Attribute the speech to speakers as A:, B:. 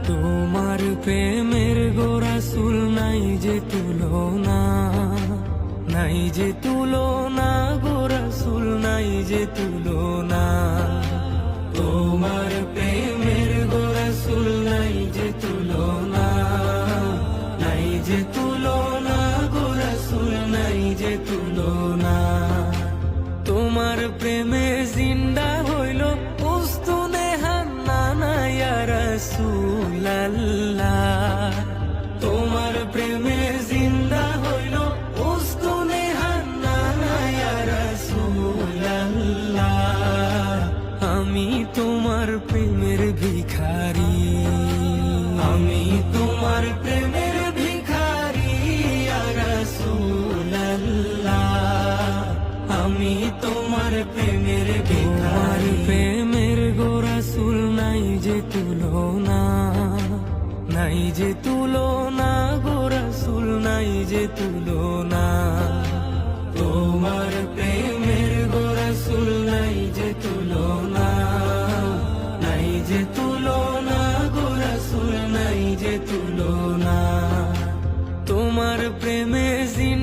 A: তোমার প্রেমের গোরাসুল নাই যে তুলনা, নাই যে তুলনা, গোরাসুল নাই যে তুলনা। তোমার প্রেমের গোরাসুল নাই যে তুলনা, নাই যে তুলনা, গোরাসুল নাই যে তুলনা। তোমার প্রেমে জিন্দা হইল উস্তুনে হান্নানা ইয়া রাসূলাল্লাহ। তোমার প্রেমে জিন্দা হইল উস্তুনে হান্নানা ইয়া রাসূলাল্লাহ। আমি তোমার প্রেমের ভিখারি, আমি তোমার প্রেমের ভিখারি ইয়া রাসূলাল্লাহ। আমি তোমার প্রেমের তোমার প্রেমের গোরাসুল নাই যে তুলনা, নাই যে তুলনা, গোরাসুল নাই যে তুলনা। তোমার প্রেমের গোরাসুল নাই যে তুলনা, নাই যে তুলনা, গোরাসুল নাই যে তুলনা। তোমার প্রেমে জিন